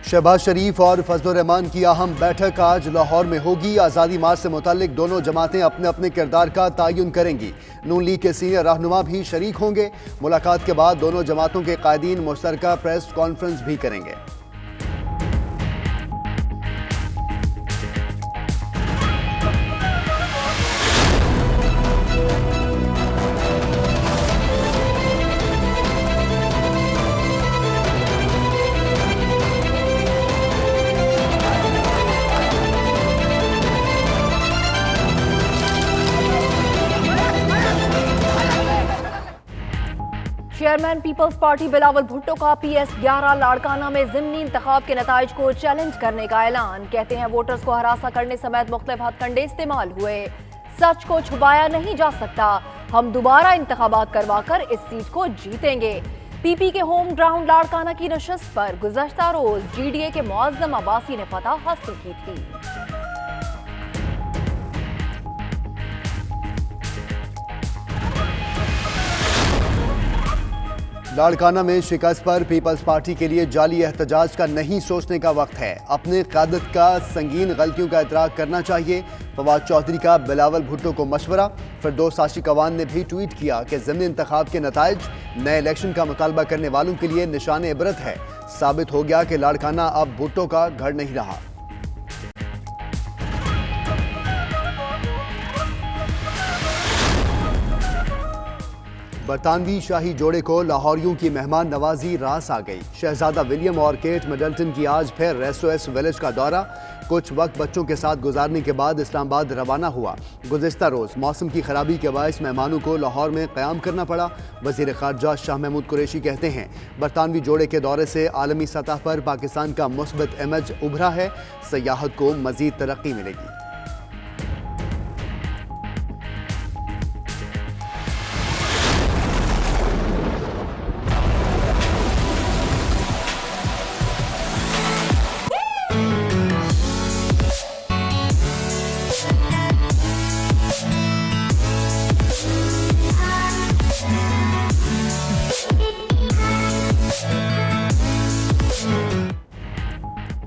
شہباز شریف اور فضل الرحمان کی اہم بیٹھک آج لاہور میں ہوگی۔ آزادی مارچ سے متعلق دونوں جماعتیں اپنے اپنے کردار کا تعین کریں گی۔ نون لیگ کے سینئر رہنما بھی شریک ہوں گے۔ ملاقات کے بعد دونوں جماعتوں کے قائدین مشترکہ پریس کانفرنس بھی کریں گے۔ چیئرمین پیپلز پارٹی بلاول بھٹو کا PS11 لاڑکانہ میں ضمنی انتخاب کے نتائج کو چیلنج کرنے کا اعلان۔ کہتے ہیں ووٹرز کو ہراساں کرنے سمیت مختلف ہتھ کنڈے استعمال ہوئے۔ سچ کو چھپایا نہیں جا سکتا۔ ہم دوبارہ انتخابات کروا کر اس سیٹ کو جیتیں گے۔ پی پی کے ہوم گراؤنڈ لاڑکانہ کی نشست پر گزشتہ روز GDA کے معظم عباسی نے فتح حاصل کی تھی۔ لاڑکانہ میں شکست پر پیپلز پارٹی کے لیے جعلی احتجاج کا نہیں سوچنے کا وقت ہے۔ اپنے قیادت کا سنگین غلطیوں کا ادراک کرنا چاہیے۔ فواد چودھری کا بلاول بھٹو کو مشورہ۔ فردوس عاشق اعوان نے بھی ٹویٹ کیا کہ ضمنی انتخاب کے نتائج نئے الیکشن کا مطالبہ کرنے والوں کے لیے نشان عبرت ہے۔ ثابت ہو گیا کہ لاڑکانہ اب بھٹو کا گھر نہیں رہا۔ برطانوی شاہی جوڑے کو لاہوریوں کی مہمان نوازی راس آ گئی۔ شہزادہ ولیم اور کیٹ مڈلٹن کی آج پھر ریسویس ولیج کا دورہ۔ کچھ وقت بچوں کے ساتھ گزارنے کے بعد اسلام آباد روانہ ہوا۔ گزشتہ روز موسم کی خرابی کے باعث مہمانوں کو لاہور میں قیام کرنا پڑا۔ وزیر خارجہ شاہ محمود قریشی کہتے ہیں برطانوی جوڑے کے دورے سے عالمی سطح پر پاکستان کا مثبت امیج ابھرا ہے۔ سیاحت کو مزید ترقی ملے گی۔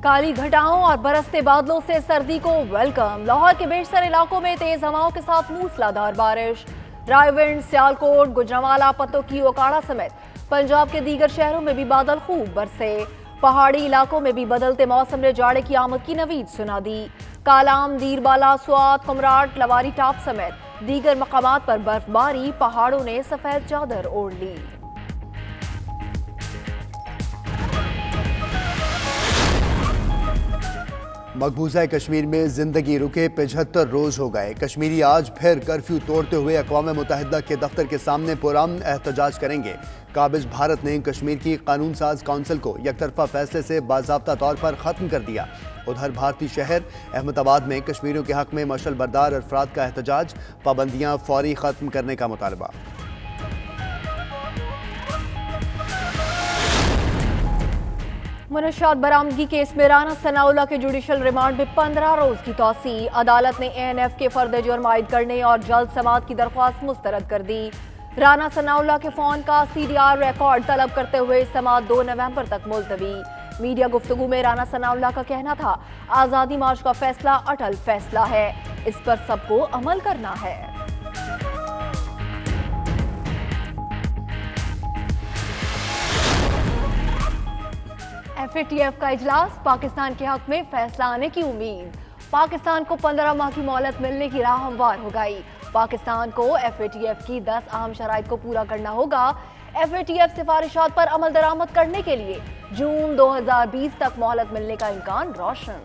کالی گھٹاؤں اور برستے بادلوں سے سردی کو ویلکم۔ لاہور کے بیشتر علاقوں میں تیز ہواؤں کے ساتھ موسلادھار بارش۔ رائے ونڈ، سیالکوٹ، گجرانوالہ، پتوکی، اوکاڑہ سمیت پنجاب کے دیگر شہروں میں بھی بادل خوب برسے۔ پہاڑی علاقوں میں بھی بدلتے موسم نے جاڑے کی آمد کی نوید سنا دی۔ کالام، دیر بالا، سوات، کمراٹ، لواری ٹاپ سمیت دیگر مقامات پر برف باری، پہاڑوں نے سفید چادر اوڑھ لی۔ مقبوضہ کشمیر میں زندگی رکے 75 روز ہو گئے۔ کشمیری آج پھر کرفیو توڑتے ہوئے اقوام متحدہ کے دفتر کے سامنے پرامن احتجاج کریں گے۔ قابض بھارت نے کشمیر کی قانون ساز کونسل کو یک طرفہ فیصلے سے باضابطہ طور پر ختم کر دیا۔ ادھر بھارتی شہر احمد آباد میں کشمیریوں کے حق میں مشعل بردار افراد کا احتجاج، پابندیاں فوری ختم کرنے کا مطالبہ۔ منشیات برآمدگی کیس میں رانا ثناءاللہ کے جوڈیشل ریمانڈ میں 15 روز کی توسیع۔ عدالت نے ANF کے فرد جرم عائد کرنے اور جلد سماعت کی درخواست مسترد کر دی۔ رانا ثناءاللہ کے فون کا CDR ریکارڈ طلب کرتے ہوئے سماعت 2 نومبر تک ملتوی۔ میڈیا گفتگو میں رانا ثناءاللہ کا کہنا تھا آزادی مارچ کا فیصلہ اٹل فیصلہ ہے، اس پر سب کو عمل کرنا ہے۔ FATF کا اجلاس، پاکستان کے حق میں فیصلہ آنے کی امید۔ پاکستان کو 15 ماہ کی مہلت ملنے کی راہ ہموار ہو گئی۔ پاکستان کو FATF کی 10 اہم شرائط کو پورا کرنا ہوگا۔ FATF سفارشات پر عمل درآمد کرنے کے لیے جون 2020 تک مہلت ملنے کا امکان روشن۔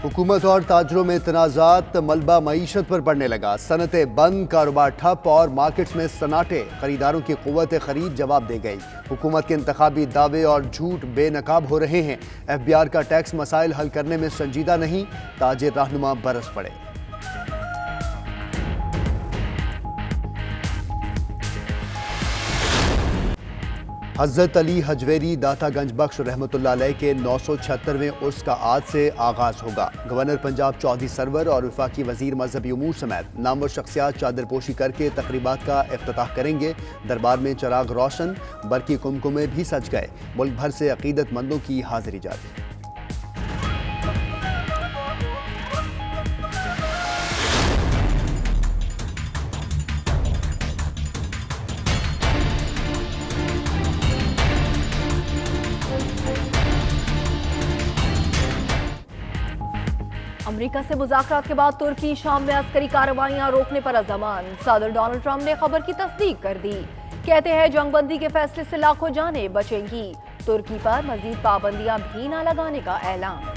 حکومت اور تاجروں میں تنازعات، ملبہ معیشت پر پڑنے لگا۔ صنعتیں بند، کاروبار ٹھپ اور مارکیٹس میں سناٹے۔ خریداروں کی قوت خرید جواب دے گئی۔ حکومت کے انتخابی دعوے اور جھوٹ بے نقاب ہو رہے ہیں۔ FBR کا ٹیکس مسائل حل کرنے میں سنجیدہ نہیں، تاجر رہنما برس پڑے۔ حضرت علی حجویری داتا گنج بخش رحمۃ اللہ علیہ کے 976ویں عرس کا آج سے آغاز ہوگا۔ گورنر پنجاب چودھری سرور اور وفاقی وزیر مذہبی امور سمیت نامور شخصیات چادر پوشی کر کے تقریبات کا افتتاح کریں گے۔ دربار میں چراغ روشن، برقی کمکمے بھی سج گئے۔ ملک بھر سے عقیدت مندوں کی حاضری جاری۔ امریکہ سے مذاکرات کے بعد ترکی شام میں عسکری کارروائیاں روکنے پر عزمان۔ صدر ڈونلڈ ٹرمپ نے خبر کی تصدیق کر دی۔ کہتے ہیں جنگ بندی کے فیصلے سے لاکھوں جانیں بچیں گی۔ ترکی پر مزید پابندیاں بھی نہ لگانے کا اعلان۔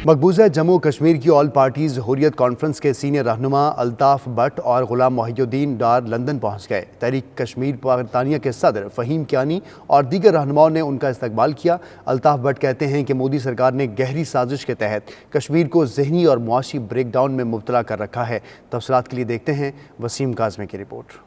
مقبوضہ جموں کشمیر کی آل پارٹیز حریت کانفرنس کے سینئر رہنما الطاف بٹ اور غلام محی الدین ڈار لندن پہنچ گئے۔ تحریک کشمیر برطانیہ کے صدر فہیم کیانی اور دیگر رہنماؤں نے ان کا استقبال کیا۔ الطاف بٹ کہتے ہیں کہ مودی سرکار نے گہری سازش کے تحت کشمیر کو ذہنی اور معاشی بریک ڈاؤن میں مبتلا کر رکھا ہے۔ تفصیلات کے لیے دیکھتے ہیں وسیم کاظمی کی رپورٹ۔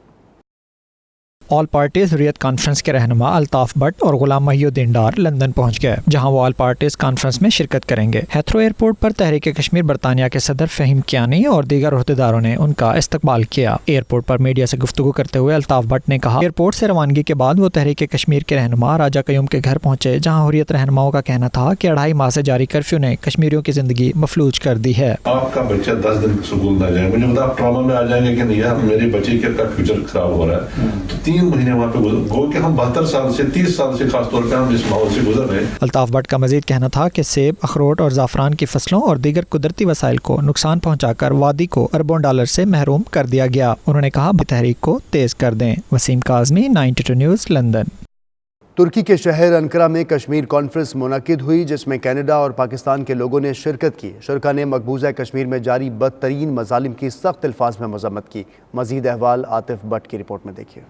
آل پارٹیز حریت کانفرنس کے رہنما الطاف بٹ اور غلام محی الدین ڈار لندن پہنچ گئے، جہاں وہ آل پارٹیز کانفرنس میں شرکت کریں گے۔ ہیتھرو ایئرپورٹ پر تحریک کشمیر برطانیہ کے صدر فہیم کیانی اور دیگر عہدیداروں نے ان کا استقبال کیا۔ ایئرپورٹ پر میڈیا سے گفتگو کرتے ہوئے الطاف بٹ نے کہا، ایئرپورٹ سے روانگی کے بعد وہ تحریک کشمیر کے رہنما راجہ قیوم کے گھر پہنچے، جہاں حریت رہنماؤں کا کہنا تھا کہ 2.5 ماہ سے جاری کرفیو نے کشمیریوں کی زندگی مفلوج کر دی ہے۔ آپ کا بچہ 10 دن سکول نہ جائے، مجھے بتا آپ ٹراما میں آ جائیں گے کہ نہیں یار میرے بچے کا فیوچر خراب ہو رہا ہے۔ 3 مہینے وہاں پہ گو کہ ہم 72 سال سے 30 سال سے خاص طور پہ ہم اس ماحول سے گزر رہے ہیں۔ الطاف بٹ کا مزید کہنا تھا کہ سیب، اخروٹ اور زعفران کی فصلوں اور دیگر قدرتی وسائل کو نقصان پہنچا کر وادی کو اربوں ڈالر سے محروم کر دیا گیا۔ انہوں نے کہا تحریک کو تیز کر دیں۔ Waseem Kazmi, 92 news, London. ترکی کے شہر انقرہ میں کشمیر کانفرنس منعقد ہوئی، جس میں کینیڈا اور پاکستان کے لوگوں نے شرکت کی۔ شرکاء نے مقبوضہ کشمیر میں جاری بدترین مظالم کی سخت الفاظ میں مذمت کی۔ مزید احوال عاطف بٹ کی رپورٹ میں دیکھیے۔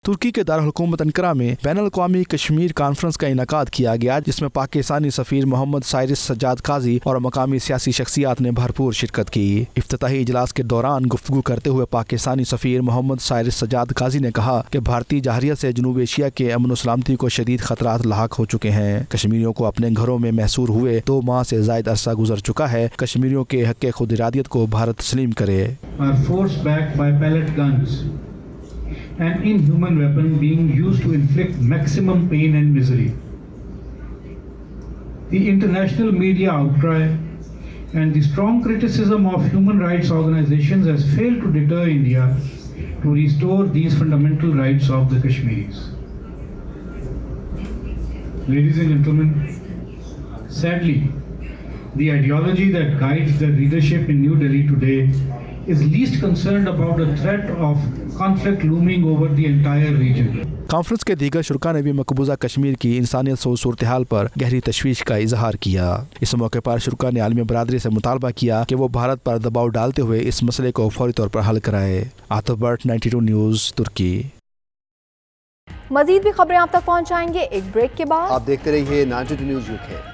ترکی کے دارالحکومت انقرہ میں بین الاقوامی کشمیر کانفرنس کا انعقاد کیا گیا، جس میں پاکستانی سفیر محمد سائرس سجاد قاضی اور مقامی سیاسی شخصیات نے بھرپور شرکت کی۔ افتتاحی اجلاس کے دوران گفتگو کرتے ہوئے پاکستانی سفیر محمد سائرس سجاد قاضی نے کہا کہ بھارتی جارحیت سے جنوب ایشیا کے امن و سلامتی کو شدید خطرات لاحق ہو چکے ہیں۔ کشمیریوں کو اپنے گھروں میں محصور ہوئے 2 ماہ سے زائد عرصہ گزر چکا ہے۔ کشمیریوں کے حق خود ارادیت کو بھارت تسلیم کرے۔ An inhuman weapon being used to inflict maximum pain and misery. The international media outcry and the strong criticism of human rights organizations has failed to deter India to restore these fundamental rights of the Kashmiris. Ladies and gentlemen, sadly, the ideology that guides the leadership in New Delhi today is least concerned about the threat of conflict looming over the entire region. Conference کے دیگر شرکاء نے بھی مقبوضہ کشمیر کی انسانیت سوز صورتحال پر گہری تشویش کا اظہار کیا۔ اس موقع پر شرکاء نے عالمی برادری سے مطالبہ کیا کہ وہ بھارت پر دباؤ ڈالتے ہوئے اس مسئلے کو فوری طور پر حل کرائے۔ عاطف بٹ، 92 نیوز، ترکی۔ مزید بھی خبریں آپ تک پہنچائیں گے ایک بریک کے بعد۔ آپ دیکھتے رہیے 92 نیوز UK۔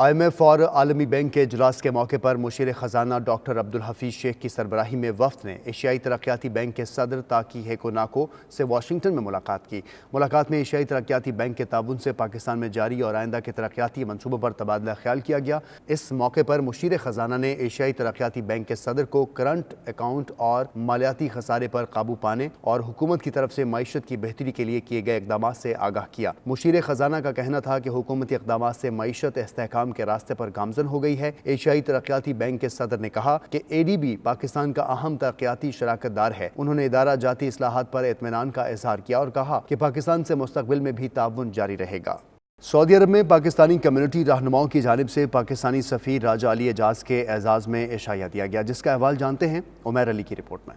IMF اور عالمی بینک کے اجلاس کے موقع پر مشیر خزانہ ڈاکٹر عبدالحفیظ شیخ کی سربراہی میں وفد نے ایشیائی ترقیاتی بینک کے صدر تاکی ہیکوناکو سے واشنگٹن میں ملاقات کی۔ ملاقات میں ایشیائی ترقیاتی بینک کے تعاون سے پاکستان میں جاری اور آئندہ کے ترقیاتی منصوبوں پر تبادلہ خیال کیا گیا۔ اس موقع پر مشیر خزانہ نے ایشیائی ترقیاتی بینک کے صدر کو کرنٹ اکاؤنٹ اور مالیاتی خسارے پر قابو پانے اور حکومت کی طرف سے معیشت کی بہتری کے لیے کیے گئے اقدامات سے آگاہ کیا۔ مشیر خزانہ کا کہنا تھا کہ حکومتی اقدامات سے معیشت استحکام کے راستے پر گامزن ہو گئی ہے۔ ایشیائی ترقیاتی بینک کے صدر نے کہا کہ ADB پاکستان کا اہم ترقیاتی شراکت دار ہے۔ انہوں نے ادارہ جاتی اصلاحات پر اطمینان کا اظہار کیا اور کہا کہ پاکستان سے مستقبل میں بھی تعاون جاری رہے گا۔ سعودی عرب میں پاکستانی کمیونٹی رہنماؤں کی جانب سے پاکستانی سفیر راجہ علی اعجاز کے اعزاز میں عشائیہ دیا گیا، جس کا احوال جانتے ہیں عمیر علی کی رپورٹ میں۔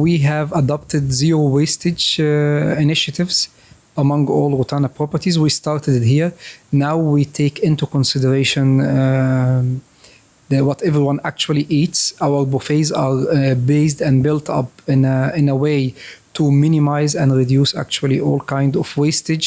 We have adopted zero wastage initiatives among all Rotana properties. We started it here. Now we take into consideration what everyone actually eats. Our buffets are based and built up in a way to minimize and reduce actually all kind of wastage.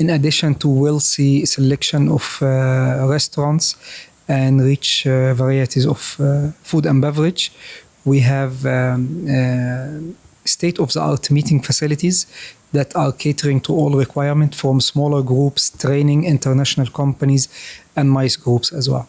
In addition to wealthy selection of restaurants and rich varieties of food and beverage, we have state-of-the-art meeting facilities that are catering to all requirements from smaller groups, training, international companies and MICE groups as well.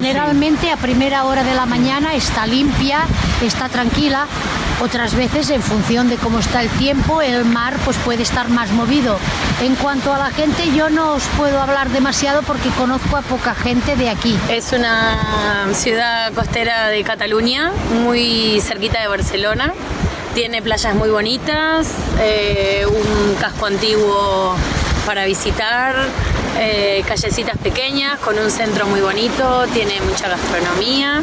Generalmente a primera hora de la mañana está limpia está tranquila. Otras veces, en función de cómo está el tiempo, el mar pues puede estar más movido. En cuanto a la gente, yo no os puedo hablar demasiado porque conozco a poca gente de aquí. Es una ciudad costera de Cataluña, muy cerquita de Barcelona. Tiene playas muy bonitas, un casco antiguo para visitar, callecitas pequeñas con un centro muy bonito, tiene mucha gastronomía.